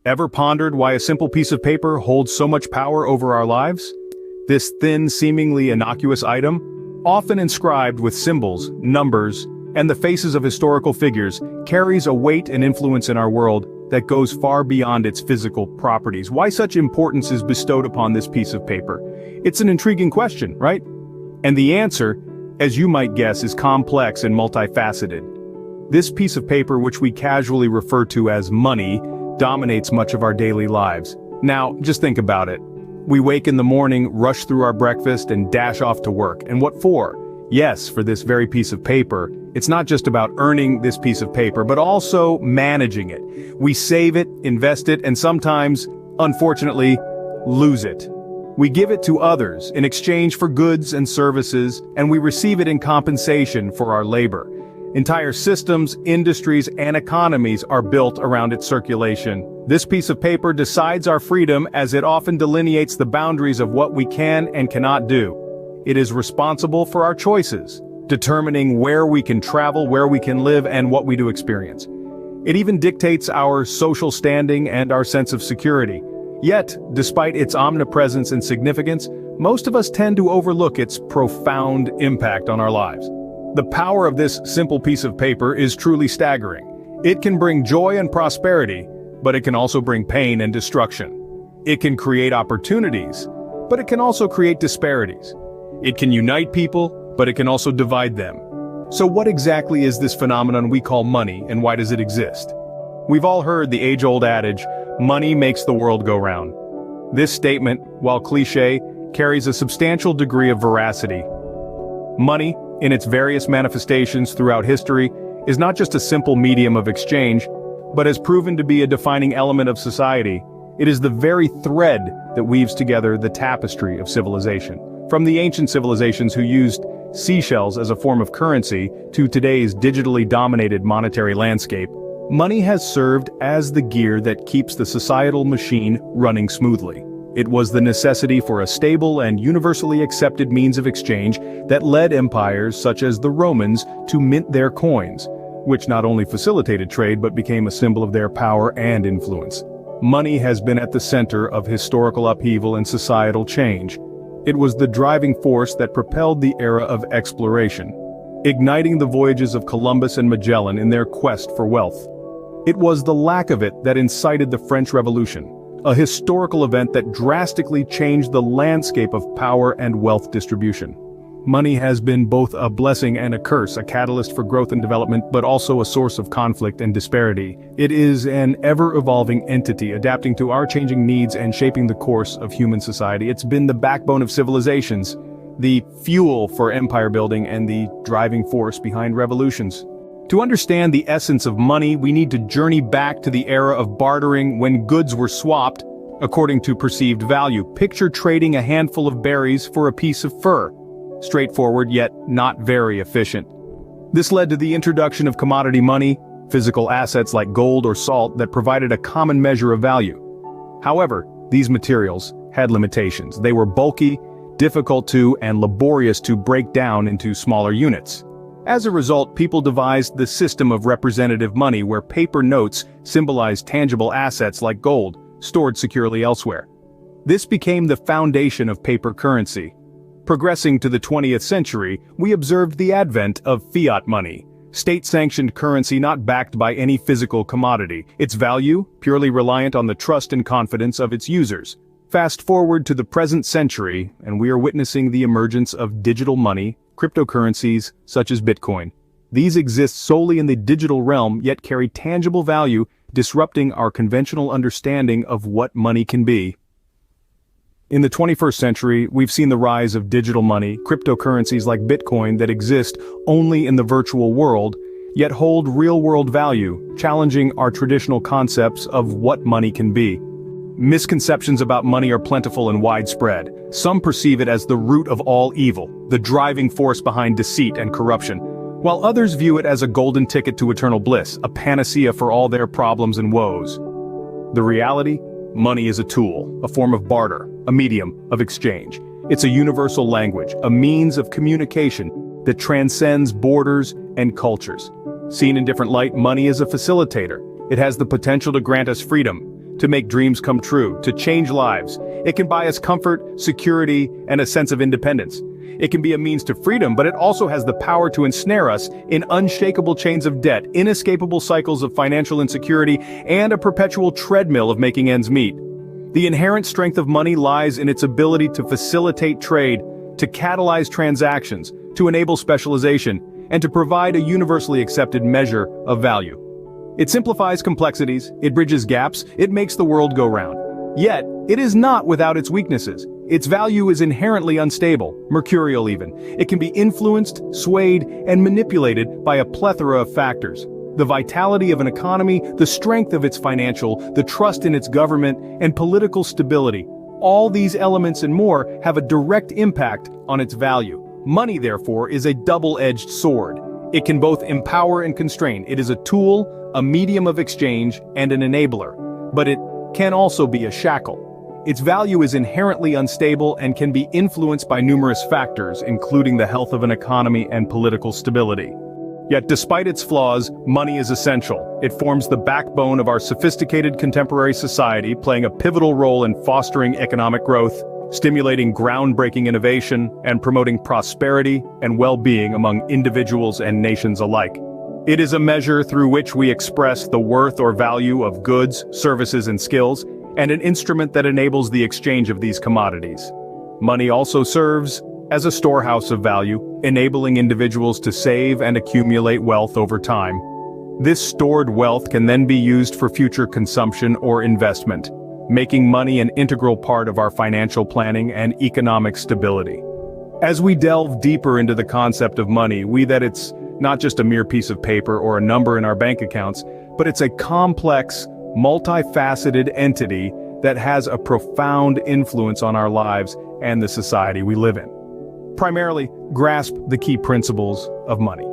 Ever pondered why a simple piece of paper holds so much power over our lives? This thin, seemingly innocuous item, often inscribed with symbols, numbers, and the faces of historical figures, carries a weight and influence in our world that goes far beyond its physical properties. Why such importance is bestowed upon this piece of paper? It's an intriguing question, right? And the answer, as you might guess, is complex and multifaceted. This piece of paper, which we casually refer to as money, dominates much of our daily lives. Now, just think about it. We wake in the morning, rush through our breakfast, and dash off to work. And what for? Yes, for this very piece of paper. It's not just about earning this piece of paper, but also managing it. We save it, invest it, and sometimes, unfortunately, lose it. We give it to others in exchange for goods and services, and we receive it in compensation for our labor. Entire systems, industries, and economies are built around its circulation. This piece of paper decides our freedom as it often delineates the boundaries of what we can and cannot do. It is responsible for our choices, determining where we can travel, where we can live, and what we do experience. It even dictates our social standing and our sense of security. Yet, despite its omnipresence and significance, most of us tend to overlook its profound impact on our lives. The power of this simple piece of paper is truly staggering. It can bring joy and prosperity, but it can also bring pain and destruction. It can create opportunities, but it can also create disparities. It can unite people, but it can also divide them. So what exactly is this phenomenon we call money, and why does it exist? We've all heard the age-old adage, money makes the world go round. This statement, while cliché, carries a substantial degree of veracity. Money, in its various manifestations throughout history, is not just a simple medium of exchange, but has proven to be a defining element of society. It is the very thread that weaves together the tapestry of civilization. From the ancient civilizations who used seashells as a form of currency to today's digitally dominated monetary landscape, money has served as the gear that keeps the societal machine running smoothly. It was the necessity for a stable and universally accepted means of exchange that led empires such as the Romans to mint their coins, which not only facilitated trade but became a symbol of their power and influence. Money has been at the center of historical upheaval and societal change. It was the driving force that propelled the era of exploration, igniting the voyages of Columbus and Magellan in their quest for wealth. It was the lack of it that incited the French Revolution, a historical event that drastically changed the landscape of power and wealth distribution. Money has been both a blessing and a curse, a catalyst for growth and development, but also a source of conflict and disparity. It is an ever-evolving entity, adapting to our changing needs and shaping the course of human society. It's been the backbone of civilizations, the fuel for empire building, and the driving force behind revolutions. To understand the essence of money, we need to journey back to the era of bartering when goods were swapped according to perceived value. Picture trading a handful of berries for a piece of fur. Straightforward, yet not very efficient. This led to the introduction of commodity money, physical assets like gold or salt that provided a common measure of value. However, these materials had limitations. They were bulky, difficult to, and laborious to break down into smaller units. As a result, people devised the system of representative money where paper notes symbolized tangible assets like gold, stored securely elsewhere. This became the foundation of paper currency. Progressing to the 20th century, we observed the advent of fiat money, state-sanctioned currency not backed by any physical commodity, its value purely reliant on the trust and confidence of its users. Fast forward to the present century, and we are witnessing the emergence of digital money, cryptocurrencies such as Bitcoin. These exist solely in the digital realm, yet carry tangible value, disrupting our conventional understanding of what money can be. In the 21st century, we've seen the rise of digital money, cryptocurrencies like Bitcoin that exist only in the virtual world, yet hold real-world value, challenging our traditional concepts of what money can be. Misconceptions about money are plentiful and widespread. Some perceive it as the root of all evil, the driving force behind deceit and corruption, while others view it as a golden ticket to eternal bliss, a panacea for all their problems and woes. The reality? Money is a tool, a form of barter, a medium of exchange. It's a universal language, a means of communication that transcends borders and cultures. Seen in different light, money is a facilitator. It has the potential to grant us freedom, to make dreams come true, to change lives. It can buy us comfort, security, and a sense of independence. It can be a means to freedom, but it also has the power to ensnare us in unshakable chains of debt, inescapable cycles of financial insecurity, and a perpetual treadmill of making ends meet. The inherent strength of money lies in its ability to facilitate trade, to catalyze transactions, to enable specialization, and to provide a universally accepted measure of value. It simplifies complexities, it bridges gaps, it makes the world go round. Yet, it is not without its weaknesses. Its value is inherently unstable, mercurial even. It can be influenced, swayed, and manipulated by a plethora of factors. The vitality of an economy, the strength of its financial, the trust in its government, and political stability. All these elements and more have a direct impact on its value. Money, therefore, is a double-edged sword. It can both empower and constrain. It is a tool, a medium of exchange, and an enabler. But it can also be a shackle. Its value is inherently unstable and can be influenced by numerous factors, including the health of an economy and political stability. Yet despite its flaws, money is essential. It forms the backbone of our sophisticated contemporary society, playing a pivotal role in fostering economic growth, stimulating groundbreaking innovation, and promoting prosperity and well-being among individuals and nations alike. It is a measure through which we express the worth or value of goods, services, and skills, and an instrument that enables the exchange of these commodities. Money also serves as a storehouse of value, enabling individuals to save and accumulate wealth over time. This stored wealth can then be used for future consumption or investment, making money an integral part of our financial planning and economic stability. As we delve deeper into the concept of money, it's not just a mere piece of paper or a number in our bank accounts, but it's a complex, multifaceted entity that has a profound influence on our lives and the society we live in. Primarily, grasp the key principles of money.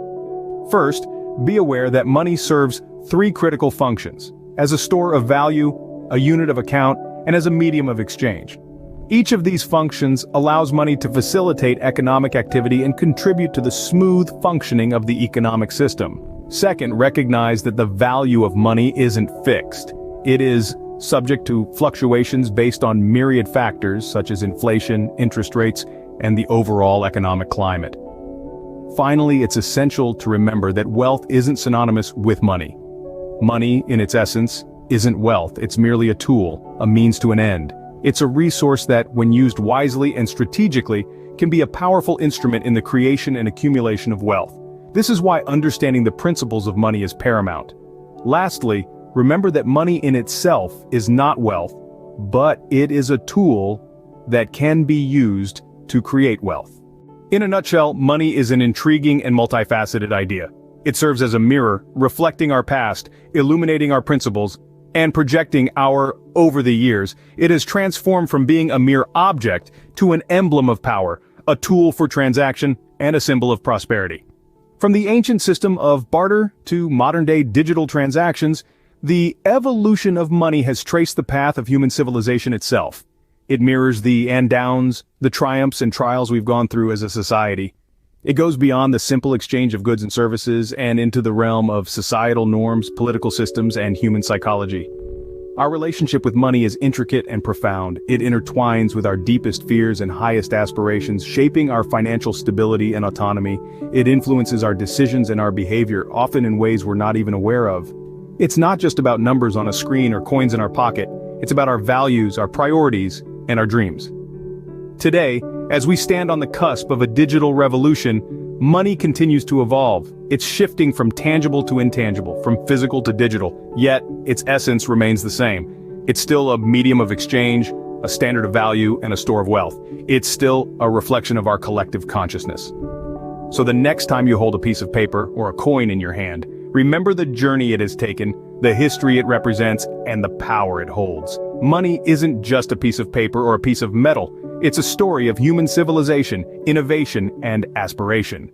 First, be aware that money serves three critical functions: as a store of value, a unit of account, and as a medium of exchange. Each of these functions allows money to facilitate economic activity and contribute to the smooth functioning of the economic system. Second, recognize that the value of money isn't fixed. It is subject to fluctuations based on myriad factors such as inflation, interest rates, and the overall economic climate. Finally, it's essential to remember that wealth isn't synonymous with money. Money, in its essence, isn't wealth. It's merely a tool, a means to an end. It's a resource that, when used wisely and strategically, can be a powerful instrument in the creation and accumulation of wealth. This is why understanding the principles of money is paramount. Lastly, remember that money in itself is not wealth, but it is a tool that can be used to create wealth. In a nutshell, money is an intriguing and multifaceted idea. It serves as a mirror, reflecting our past, illuminating our principles, and projecting over the years, it has transformed from being a mere object to an emblem of power, a tool for transaction, and a symbol of prosperity. From the ancient system of barter to modern-day digital transactions, the evolution of money has traced the path of human civilization itself. It mirrors the downs, the triumphs and trials we've gone through as a society. It goes beyond the simple exchange of goods and services and into the realm of societal norms, political systems, and human psychology. Our relationship with money is intricate and profound. It intertwines with our deepest fears and highest aspirations, shaping our financial stability and autonomy. It influences our decisions and our behavior, often in ways we're not even aware of. It's not just about numbers on a screen or coins in our pocket. It's about our values, our priorities, and our dreams. Today, as we stand on the cusp of a digital revolution, money continues to evolve. It's shifting from tangible to intangible, from physical to digital, yet its essence remains the same. It's still a medium of exchange, a standard of value, and a store of wealth. It's still a reflection of our collective consciousness. So the next time you hold a piece of paper or a coin in your hand, remember the journey it has taken, the history it represents, and the power it holds. Money isn't just a piece of paper or a piece of metal. It's a story of human civilization, innovation, and aspiration.